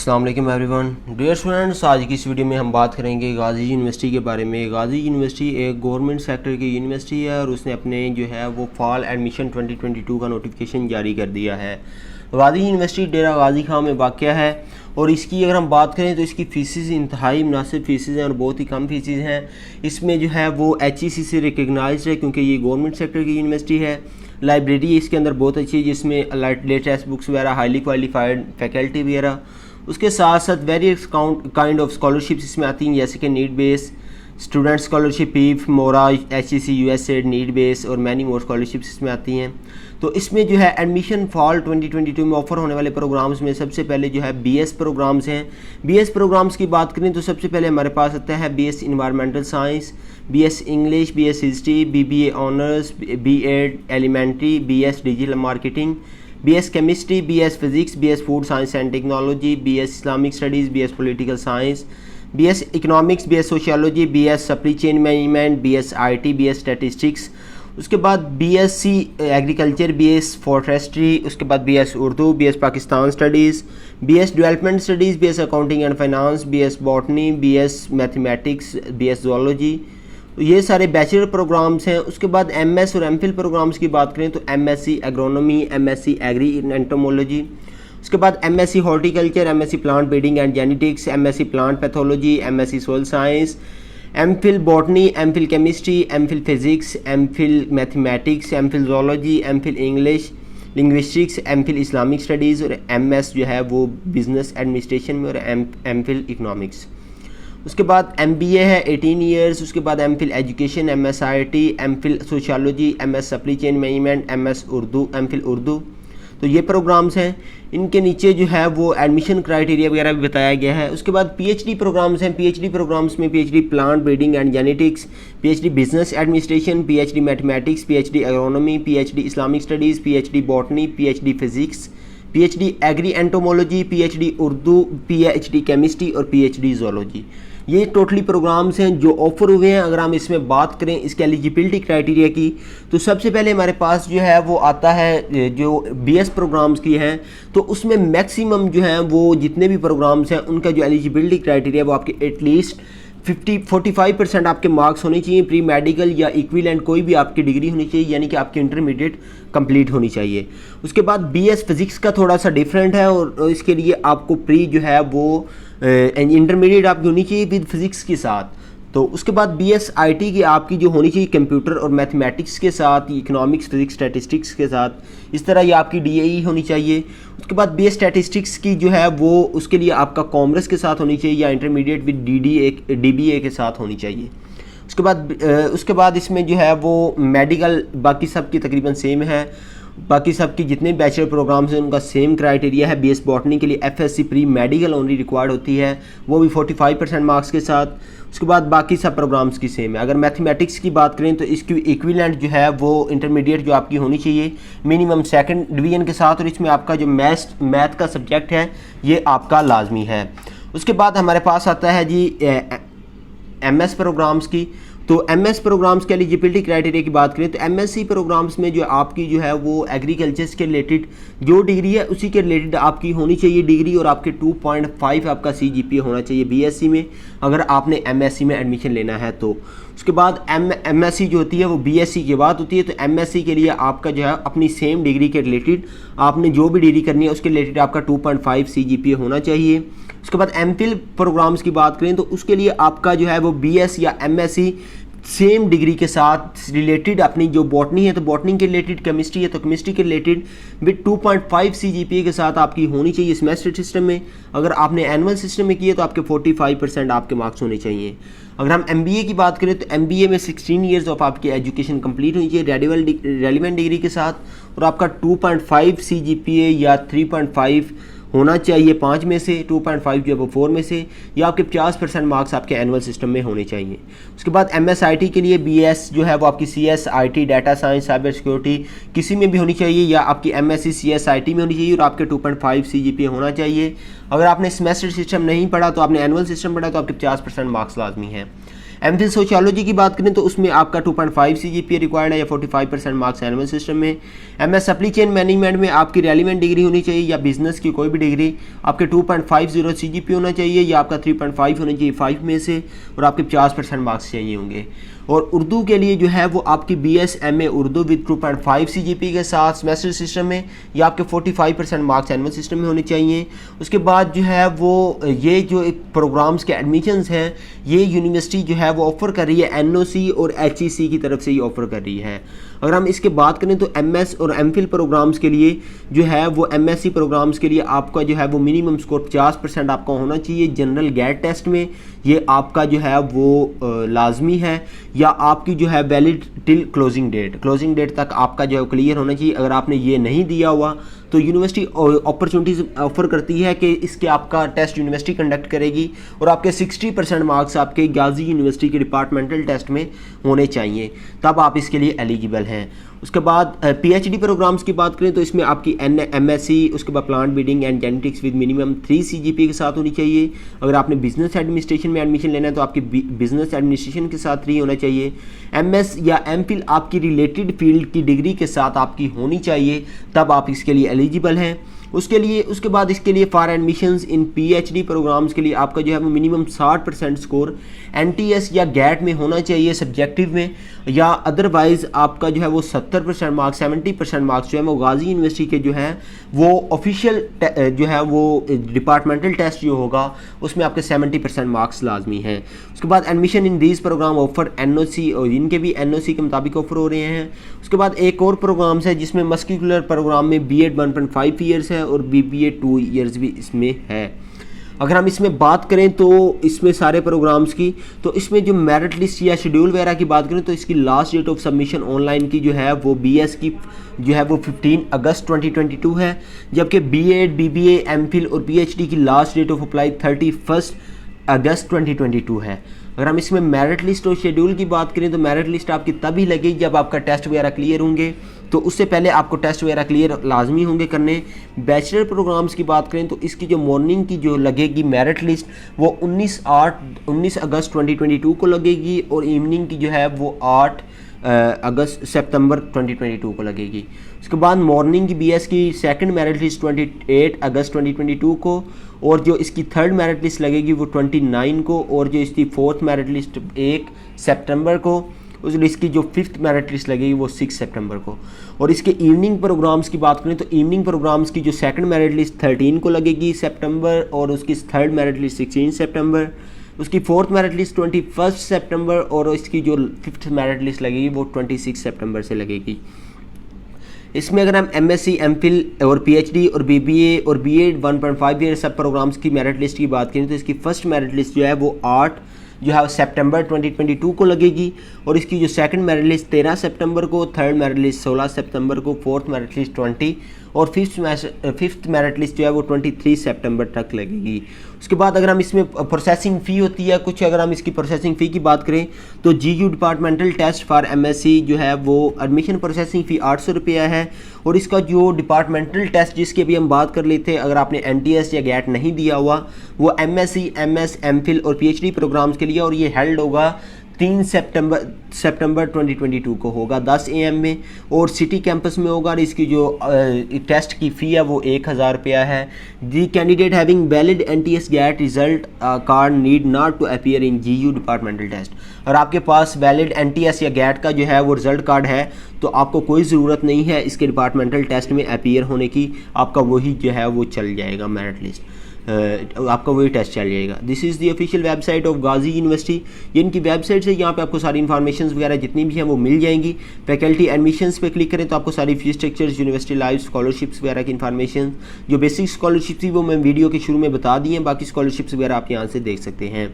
अस्सलाम वालेकुम everyone. Dear students, आज की इस वीडियो में हम बात करेंगे गाजी यूनिवर्सिटी के बारे में। गाजी यूनिवर्सिटी एक गवर्नमेंट सेक्टर की यूनिवर्सिटी है और उसने अपने जो है वो फॉल एडमिशन 2022 का नोटिफिकेशन जारी कर दिया है। गाजी यूनिवर्सिटी डेरा गाजी खां में वाक़या है और इसकी अगर हम बात करें तो इसकी फ़ीसेस इंतहाई मुनासिब फ़ीसेस हैं और बहुत ही कम फ़ीसेस हैं। इसमें जो है वो HEC से रिकगनाइज्ड है क्योंकि ये गवर्नमेंट सेक्टर की यूनिवर्सिटी है। लाइब्रेरी इसके अंदर बहुत अच्छी है जिसमें लेटेस्ट बुक्स वगैरह, हाईली क्वालिफाइड फैकल्टी वगैरह। उसके साथ साथ वेरियस काइंड ऑफ स्कॉलरशिप्स इसमें आती हैं, जैसे कि नीड बेस स्टूडेंट स्कॉलरशिप, पीफ, मोरा, HEC, USAID, नीड बेस और मैनी मोर स्कॉलरशिप्स इसमें आती हैं। तो इसमें जो है एडमिशन फॉल 2022 में ऑफ़र होने वाले प्रोग्राम्स में सबसे पहले जो है BS प्रोग्राम्स हैं। BS प्रोग्राम्स की बात करें तो सबसे पहले हमारे पास आता है BS environmental science, BS English, BS history, BBA honours, B.Ed elementary, BS digital marketing, BS chemistry, BS physics, BS food science and technology, BS Islamic studies, BS political science, BS economics, BS sociology, BS supply chain management, BS IT, BS statistics. उसके बाद BSc agriculture, BS forestry, उसके बाद BS Urdu, BS Pakistan studies, BS development studies, BS accounting and finance, BS botany, BS mathematics, BS zoology. ये सारे bachelor programmes हैं। उसके बाद MS और MPhil प्रोग्राम्स की बात करें तो MSc agronomy, MSc agri entomology, उसके बाद MSc horticulture, MSc plant breeding and genetics, MSc plant pathology, MSc soil science, MPhil botany, MPhil chemistry, MPhil physics, MPhil mathematics, MPhil zoology, MPhil English linguistics, MPhil Islamic studies और MS जो है वो business administration में और MPhil economics. उसके बाद MBA है 18 years. उसके बाद MPhil education, MS IT, MPhil sociology, MS supply chain management, MS Urdu, MPhil Urdu. तो ये प्रोग्राम्स हैं। इनके नीचे जो है वो एडमिशन क्राइटेरिया वगैरह भी बताया गया है। उसके बाद PhD प्रोग्राम्स हैं। PhD प्रोग्राम्स में PhD plant breeding and genetics, PhD business administration, PhD mathematics, PhD agronomy, PhD Islamic studies, PhD botany, PhD physics, PhD agri entomology, PhD Urdu, PhD chemistry और PhD ज़ूलॉजी। ये totally programmes हैं जो offer हुए हैं। अगर हम इसमें बात करें इसके एलिजिबिलिटी क्राइटेरिया की तो सबसे पहले हमारे पास जो है वो आता है जो BS प्रोग्राम्स की हैं, तो उसमें मैक्सिमम जो है वो जितने भी प्रोग्राम्स हैं उनका जो एलिजिबिलिटी क्राइटेरिया वो आपके एटलीस्ट 45% आपके मार्क्स होने चाहिए। प्री मेडिकल या इक्विवेलेंट कोई भी आपकी डिग्री होनी चाहिए, यानी कि आपकी इंटरमीडिएट कंप्लीट होनी चाहिए। उसके बाद BS फिज़िक्स का थोड़ा सा डिफरेंट है और इसके लिए आपको प्री जो है वो इंटरमीडिएट आपकी होनी चाहिए विद फिज़िक्स के साथ। तो उसके बाद BS IT की आपकी जो होनी चाहिए कंप्यूटर और मैथमेटिक्स के साथ, इकोनॉमिक्स, फिजिक्स, स्टैटिस्टिक्स के साथ। इस तरह ये आपकी DAE होनी चाहिए। उसके बाद BS स्टैटिस्टिक्स की जो है वो उसके लिए आपका कॉमर्स के साथ होनी चाहिए या इंटरमीडिएट विद DBA के साथ होनी चाहिए। उसके बाद इसमें जो है वो मेडिकल बाकी सब की तकरीबन सेम है। बाकी सब की जितने बैचलर प्रोग्राम्स हैं उनका सेम क्राइटेरिया है। BS बॉटनी के लिए FSc pre medical only required होती है, वो भी 45% मार्क्स के साथ। उसके बाद बाकी सब प्रोग्राम्स की सेम है। अगर मैथमेटिक्स की बात करें तो इसकी इक्विवेलेंट जो है वो इंटरमीडिएट जो आपकी होनी चाहिए मिनिमम 2nd डिवीज़न के साथ, और इसमें आपका जो मैथ का सब्जेक्ट है ये आपका लाजमी है। उसके बाद हमारे पास आता है जी MS प्रोग्राम्स की। तो MS प्रोग्राम्स के एलिजिबिलिटी क्राइटेरिया की बात करें तो MSc प्रोग्राम्स में जो आपकी जो है वो एग्रीकल्चर के रिलेटेड जो डिग्री है उसी के रिलेटेड आपकी होनी चाहिए डिग्री, और आपके 2.5 आपका CGPA होना चाहिए BSc में अगर आपने MSc में एडमिशन लेना है तो। उसके बाद MSc जो होती है वो BSc के बाद होती है। तो MSc के लिए आपका जो है अपनी सेम डिग्री के रिलेटेड आपने जो भी डिग्री करनी है उसके रिलेटेड आपका 2.5 CGPA होना चाहिए। उसके बाद MPhil प्रोग्राम्स की बात करें तो उसके लिए आपका जो है वो BS या MSc सेम डिग्री के साथ रिलेटेड अपनी जो बॉटनी है तो बॉटनी के रिलेटेड, केमिस्ट्री है तो केमिस्ट्री के रिलेटेड विद 2.5 CGPA के साथ आपकी होनी चाहिए सेमेस्टर सिस्टम में। अगर आपने एनुअल सिस्टम में किए तो आपके 45% आपके मार्क्स होने चाहिए। अगर हम MBA की बात करें तो MBA में 16 ईयर्स ऑफ आपकी एजुकेशन कंप्लीट होनी चाहिए रेलिवेंट डिग्री के साथ, और आपका 2.5 CGPA या 3.5 होना चाहिए 5 में से, 2.5 जो है वो 4 में से, या आपके 50% मार्क्स आपके एनुअल सिस्टम में होने चाहिए। उसके बाद MS IT के लिए BS जो है वो आपकी CS IT data science cyber security किसी में भी होनी चाहिए, या आपकी MSc CS IT में होनी चाहिए और आपके 2.5 CGPA होना चाहिए। अगर आपने सेमेस्टर सिस्टम नहीं पढ़ा तो आपने एनुअल सिस्टम पढ़ा तो आपके 50% मार्क्स लाजमी हैं। एमफिल सोशियोलॉजी की बात करें तो उसमें आपका 2.5 CGPA रिक्वायर्ड है या 45% मार्क्स एनुअल सिस्टम में। MS सप्लाई चेन मैनेजमेंट में आपकी रेलिवेंट डिग्री होनी चाहिए या बिजनेस की कोई भी डिग्री, आपके 2.50 CGPA होना चाहिए या आपका 3.5 होना चाहिए 5 में से, और आपके 50% मार्क्स चाहिए होंगे। और उर्दू के लिए जो है वो आपकी BS MA Urdu with 2.5 CGPA के साथ सेमेस्टर सिस्टम में या आपके 45% मार्क्स एनुअल सिस्टम में होने चाहिए। उसके बाद जो है वो ये जो एक प्रोग्राम्स के एडमिशन्स हैं ये यूनिवर्सिटी जो है वो ऑफ़र कर रही है NOC और HEC की तरफ से ही ऑफ़र कर रही है। अगर हम इसके बात करें तो MS और MPhil प्रोग्राम्स के लिए जो है वो MSc प्रोग्राम्स के लिए आपका जो है वो मिनिमम स्कोर 50% आपका होना चाहिए जनरल गेट टेस्ट में, ये आपका जो है वो लाजमी है, या आपकी जो है वैलिड टिल क्लोजिंग डेट तक आपका जो है क्लियर होना चाहिए। अगर आपने ये नहीं दिया हुआ तो यूनिवर्सिटी अपॉर्चुनिटीज़ ऑफर करती है कि इसके आपका टेस्ट यूनिवर्सिटी कंडक्ट करेगी और आपके 60% मार्क्स आपके गाजी यूनिवर्सिटी के डिपार्टमेंटल टेस्ट में होने चाहिए, तब आप इसके लिए एलिजिबल हैं। उसके बाद PhD प्रोग्राम्स की बात करें तो इसमें आपकी MSc उसके बाद plant breeding and genetics with minimum 3 CGPA के साथ होनी चाहिए। अगर आपने बिजनेस एडमिनिस्ट्रेशन में एडमिशन लेना है तो आपकी बिजनेस एडमिनिस्ट्रेशन के साथ 3 होना चाहिए। MS या MPhil आपकी रिलेटेड फील्ड की डिग्री के साथ आपकी होनी चाहिए, तब आप इसके लिए एलिजिबल हैं। उसके बाद इसके लिए for admissions in PhD programmes के लिए आपका जो है वो मिनिमम 60% स्कोर NTS या गैट में होना चाहिए सब्जेक्टिव में, या अदरवाइज़ आपका जो है वो 70% मार्क्स 70% मार्क्स जो है वो गाजी यूनिवर्सिटी के जो है वो ऑफिशियल जो है वो डिपार्टमेंटल टेस्ट जो होगा उसमें आपके 70% मार्क्स लाजमी हैं। उसके बाद admission in these programme offer NOC और इनके भी NOC के मुताबिक ऑफर हो रहे हैं। उसके बाद एक और प्रोग्राम्स है जिसमें मस्कुलर प्रोग्राम में B.Ed 1.5 ईयर्स है और BBA 2 ईयर्स भी इसमें है। अगर हम इसमें बात करें तो इसमें सारे प्रोग्राम्स की, तो इसमें जो मेरिट लिस्ट या शेड्यूल वगैरह की बात करें तो इसकी last date of submission online की जो है वो BS की जो है वो 15 अगस्त 2022 है, जबकि B.Ed BBA MPhil और PhD की लास्ट डेट ऑफ अप्लाई 31 अगस्त 2022 है। अगर हम इसमें मेरिट लिस्ट और शेड्यूल की बात करें तो मेरिट लिस्ट आपकी तभी लगेगी जब आपका टेस्ट वगैरह क्लियर होंगे, तो उससे पहले आपको टेस्ट वगैरह क्लियर लाजमी होंगे करने। बैचलर प्रोग्राम्स की बात करें तो इसकी जो मॉर्निंग की जो लगेगी मेरिट लिस्ट वो 19 अगस्त 2022 को लगेगी और इवनिंग की जो है वो 8 सितंबर 2022 को लगेगी। उसके बाद मॉर्निंग की BS की सेकंड मेरिट लिस्ट 28 अगस्त 2022 को, और जो इसकी थर्ड मेरिट लिस्ट लगेगी वो 29 को, और जो इसकी फोर्थ मेरिट लिस्ट 1 सितंबर को, उस लिस्ट की जो फिफ्थ मेरिट लिस्ट लगेगी वो 6 सितंबर को। और इसके इवनिंग प्रोग्राम्स की बात करें तो इवनिंग प्रोग्राम्स की जो सेकंड मेरिट लिस्ट 13 को लगेगी सितंबर, और उसकी थर्ड मेरिट लिस्ट 16 सितंबर, उसकी फोर्थ मेरिट लिस्ट 21 सितंबर, और इसकी जो फिफ्थ मेरिट लिस्ट लगेगी वो 26 सितंबर से लगेगी। इसमें अगर हम MSc MPhil और PhD और BBA और B.Ed 1.5 ईयर सब प्रोग्राम्स की मेरिट लिस्ट की बात करें तो इसकी फर्स्ट मेरिट लिस्ट जो है वो 8 जो है सितंबर 2022 को लगेगी, और इसकी जो सेकंड मेरिट लिस्ट 13 सितंबर को, थर्ड मेरिट लिस्ट 16 सितंबर को, फोर्थ मेरिट लिस्ट 20 और फिफ्थ मेरिट लिस्ट जो है वो 23 सितंबर तक लगेगी। उसके बाद अगर हम इसमें प्रोसेसिंग फ़ी होती है कुछ, अगर हम इसकी प्रोसेसिंग फ़ी की बात करें तो GU departmental test for MSc जो है वो एडमिशन प्रोसेसिंग फ़ी 800 रुपया है, और इसका जो डिपार्टमेंटल टेस्ट जिसकी अभी हम बात कर लेते हैं अगर आपने NTS या गैट नहीं दिया हुआ वो MSc MS MPhil और PhD प्रोग्राम्स के लिए, और ये हेल्ड होगा 3 सितंबर 2022 को होगा 10 AM में, और सिटी कैंपस में होगा, और इसकी जो टेस्ट की फ़ी है वो 1000 रुपया है। The candidate having valid NTS GAT result card need not to appear in GU departmental test. और आपके पास वैलिड NTS या गैट का जो है वो रिजल्ट कार्ड है तो आपको कोई ज़रूरत नहीं है इसके डिपार्टमेंटल टेस्ट में अपीयर होने की, आपका वही जो है वो चल जाएगा मेरिट लिस्ट, आपका वही टेस्ट चल जाएगा। This is the official website of Ghazi university, ये इनकी वेबसाइट से, यहाँ पे आपको सारी इन्फॉर्मेशन वगैरह जितनी भी हैं वो मिल जाएंगी। फैकल्टी एडमिशन्स पे क्लिक करें तो आपको सारी fees structures, university live scholarships वगैरह की इन्फॉर्मेशन, जो बेसिक स्कॉलरशिप थी वो मैं वीडियो के शुरू में बता दी हैं, बाकी स्कॉलरशिप्स वगैरह आप यहाँ से देख सकते हैं।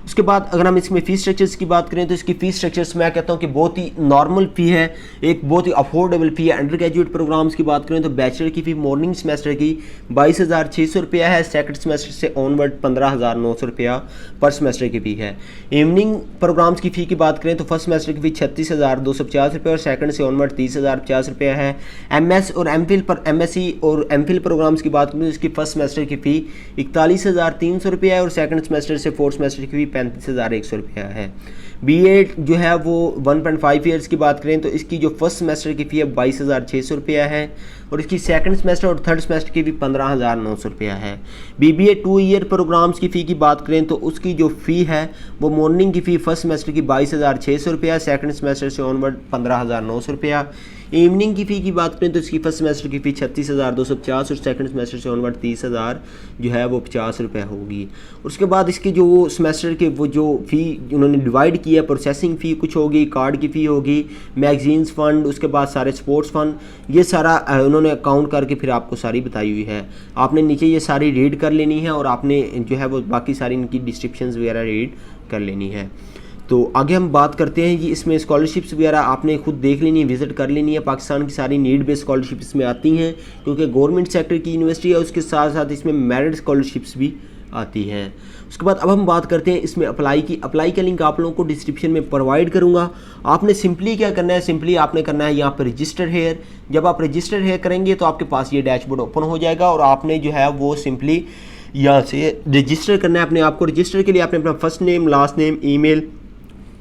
उसके बाद अगर हम इसमें फ़ीस स्ट्रक्चर्स की बात करें तो इसकी फ़ीस स्ट्रक्चर्स मैं कहता हूँ कि बहुत ही नॉर्मल फ़ी है, एक बहुत ही अफोर्डेबल फ़ी है। अंडर ग्रेजुएट प्रोग्राम्स की बात करें तो बैचलर की फ़ी मॉर्निंग सेमेस्टर की 22,600 रुपया है, सेकंड सेमेस्टर से ऑनवर्ड 15,900 रुपया पर सेमेस्टर की फ़ी है। इवनिंग प्रोग्राम्स की फ़ी की बात करें तो फर्स्ट सेमेस्टर की फ़ी 36,250 रुपये और सेकंड से ऑनवर्ड 30,050 रुपया है। MS और MPhil पर MSc और MPhil प्रोग्राम्स की बात करें तो इसकी फर्स्ट सेमेस्टर की फ़ी 41,300 रुपया है और सेकंड सेमेस्टर से फोर्थ सेमेस्टर की फ़ी 35,100 रुपया है। BA जो है वो 1.5 ईयर्स की बात करें तो इसकी जो फर्स्ट सेमेस्टर की फ़ी है 22,600 रुपया है और इसकी सेकंड सेमेस्टर और थर्ड सेमेस्टर की भी 15,900 रुपया है। BBA 2 ईयर प्रोग्राम्स की फ़ी की बात करें तो उसकी जो फ़ी है वो मॉर्निंग की फ़ी फर्स्ट सेमेस्टर की 22,600 रुपया, सेकंड सेमेस्टर से ऑनवर्ड 15,900 रुपया। इवनिंग की फ़ी की बात करें तो इसकी फर्स्ट सेमेस्टर की फ़ी 36,250 और सेकंड सेमेस्टर से ऑनवर्ड 30,000 जो है वो 50 रुपये होगी। उसके बाद इसकी जो सेमेस्टर के वो जो फ़ी उन्होंने डिवाइड की है, प्रोसेसिंग फ़ी कुछ होगी, कार्ड की फ़ी होगी, मैगजीन्स फ़ंड, उसके बाद सारे स्पोर्ट्स फ़ंड, ये सारा उन्होंने अकाउंट करके फिर आपको सारी बताई हुई है। आपने नीचे ये सारी रीड कर लेनी है और आपने जो है वो बाकी सारी इनकी डिस्क्रिप्शंस वगैरह रीड कर लेनी है। तो आगे हम बात करते हैं कि इसमें स्कॉलरशिप्स वगैरह आपने खुद देख लेनी है, विज़िट कर लेनी है। पाकिस्तान की सारी नीड बेस्ड स्कॉलरशिप इसमें आती हैं क्योंकि गवर्नमेंट सेक्टर की यूनिवर्सिटी है, उसके साथ साथ इसमें मेरिट स्कॉलरशिप्स भी आती हैं। उसके बाद अब हम बात करते हैं इसमें अप्लाई की। अप्लाई का लिंक आप लोगों को डिस्क्रिप्शन में प्रोवाइड करूंगा। आपने सिंपली क्या करना है, सिंपली आपने करना है यहाँ पर रजिस्टर हेयर। जब आप रजिस्टर हेयर करेंगे तो आपके पास ये डैशबोर्ड ओपन हो जाएगा और आपने जो है वो सिंपली यहाँ से रजिस्टर करना है अपने आप को। रजिस्टर के लिए आपने अपना first name, last name, email,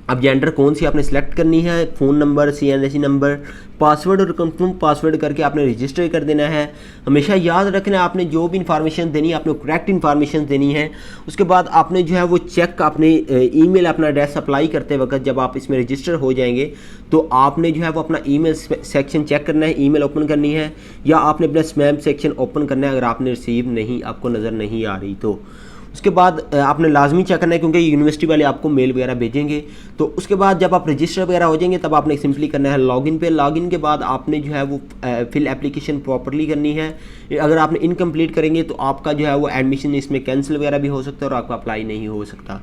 अब जेंडर कौन सी आपने सेलेक्ट करनी है, phone number, CNSE number, password और कंफर्म पासवर्ड करके आपने रजिस्टर कर देना है। हमेशा याद रखना है आपने जो भी इन्फॉर्मेशन देनी है आपने करेक्ट इन्फॉर्मेशन देनी है। उसके बाद आपने जो है वो चेक अपने ईमेल अपना एड्रेस अप्लाई करते वक्त जब आप इसमें रजिस्टर हो जाएंगे तो आपने जो है वो अपना ईमेल सेक्शन चेक करना है, ईमेल ओपन करनी है, या आपने अपना स्पैम सेक्शन ओपन करना है अगर आपने रिसीव नहीं आपको नज़र नहीं आ रही तो। उसके बाद आपने लाजमी चेक करना है क्योंकि यूनिवर्सिटी वाले आपको मेल वगैरह भेजेंगे। तो उसके बाद जब आप रजिस्टर वगैरह हो जाएंगे तब आपने सिंपली करना है लॉगिन पे। लॉगिन के बाद आपने जो है वो फिल एप्लीकेशन प्रॉपरली करनी है। अगर आपने इनकम्प्लीट करेंगे तो आपका जो है वो एडमिशन इसमें कैंसिल वगैरह भी हो सकता है और आपका अप्लाई नहीं हो सकता।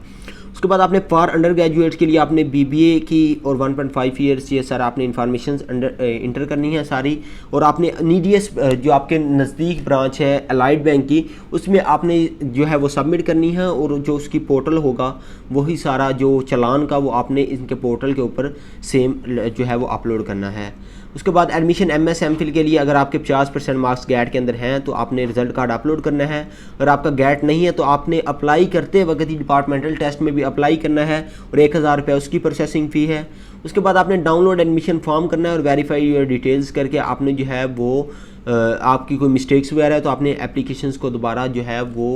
उसके बाद आपने फॉर अंडर ग्रेजुएट्स के लिए आपने BBA की और 1.5 ईयर्स ये सारा आपने इन्फॉर्मेशन इंटर करनी है सारी, और आपने नीडीएस जो आपके नज़दीक ब्रांच है अलाइड बैंक की उसमें आपने जो है वो सबमिट करनी है और जो उसकी पोर्टल होगा वही सारा जो चालान का वो आपने इनके पोर्टल के ऊपर सेम जो है वो अपलोड करना है। उसके बाद एडमिशन MS MPhil के लिए अगर आपके 50% मार्क्स गैट के अंदर हैं तो आपने रिजल्ट कार्ड अपलोड करना है। अगर आपका गैट नहीं है तो आपने अप्लाई करते वक्त ही डिपार्टमेंटल टेस्ट में भी अप्लाई करना है और 1,000 रुपये उसकी प्रोसेसिंग फ़ी है। उसके बाद आपने डाउनलोड एडमिशन फॉर्म करना है और वेरीफाई योर डिटेल्स करके आपने जो है वो आपकी कोई मिस्टेक्स वगैरह है तो आपने एप्लीकेशंस को दोबारा जो है वो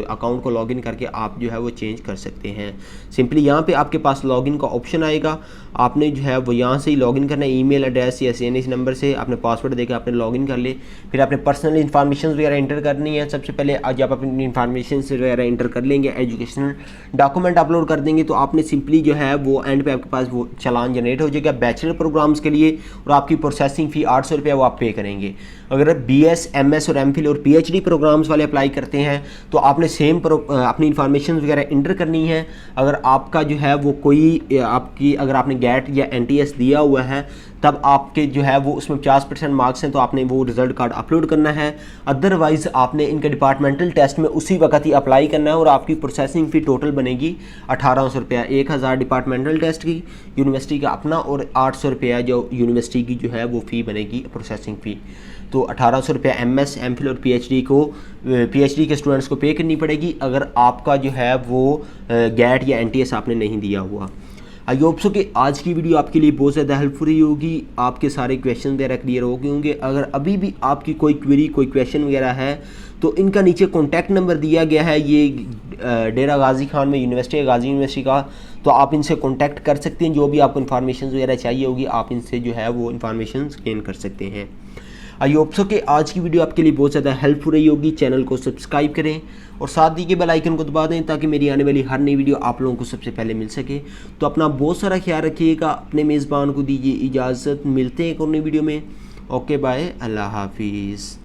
अकाउंट को लॉगिन करके आप जो है वो चेंज कर सकते हैं। सिंपली यहाँ पे आपके पास लॉगिन का ऑप्शन आएगा, आपने जो है वो यहाँ से ही लॉगिन करना है ईमेल एड्रेस या CNSE नंबर से आपने पासवर्ड देकर आपने लॉगिन कर ले। फिर आपने पर्सनल इन्फॉर्मेशन वगैरह इंटर करनी है। सबसे पहले जब आप अपनी इन्फॉर्मेशन वगैरह इंटर कर लेंगे, एजुकेशनल डॉक्यूमेंट अपलोड कर देंगे तो आपने सिंपली जो है वो एंड पे आपके पास वो चालान जनरेट हो जाएगा बैचलर प्रोग्राम्स के लिए और आपकी प्रोसेसिंग फ़ी 800 रुपये वो आप पे करेंगे। अगर BS MS और MPhil और PhD प्रोग्राम्स वाले अप्लाई करते हैं तो आपने सेम अपनी इन्फॉर्मेशन वगैरह इंटर करनी है। अगर आपका जो है वो कोई आपकी अगर आपने गैट या NTS दिया हुआ है तब आपके जो है वो उसमें 50% मार्क्स हैं तो आपने वो रिजल्ट कार्ड अपलोड करना है। अदरवाइज़ आपने इनके डिपार्टमेंटल टेस्ट में उसी वक्त ही अप्लाई करना है और आपकी प्रोसेसिंग फ़ी टोटल बनेगी 1800 रुपया। 1000 डिपार्टमेंटल टेस्ट की यूनिवर्सिटी का अपना और 800 रुपया जो यूनिवर्सिटी की जो है वो फ़ी बनेगी प्रोसेसिंग फ़ी। तो 1800 रुपया MS MPhil और PhD के स्टूडेंट्स को पे करनी पड़ेगी अगर आपका जो है वो गैट या NTS आपने नहीं दिया हुआ। आई होप सो कि आज की वीडियो आपके लिए बहुत ज़्यादा हेल्पफुल रही होगी, आपके सारे क्वेश्चन वगैरह क्लियर हो गए होंगे। अगर अभी भी आपकी कोई क्वेरी कोई क्वेश्चन वगैरह है तो इनका नीचे कॉन्टैक्ट नंबर दिया गया है, ये डेरा गाजी खान में यूनिवर्सिटी है, गाजी यूनिवर्सिटी का, तो आप इनसे कॉन्टैक्ट कर सकते हैं। जो भी आपको इन्फॉर्मेशन वगैरह चाहिए होगी आप इनसे जो है वो इन्फॉर्मेशन गेन कर सकते हैं। आई होप सो कि आज की वीडियो आपके लिए बहुत ज़्यादा हेल्पफुल रही होगी। चैनल को सब्सक्राइब करें और साथ ही के बेल आइकन को दबा दें ताकि मेरी आने वाली हर नई वीडियो आप लोगों को सबसे पहले मिल सके। तो अपना बहुत सारा ख्याल रखिएगा, अपने मेज़बान को दीजिए इजाज़त, मिलते हैं एक और नई वीडियो में। ओके बाय, अल्लाह हाफिज़।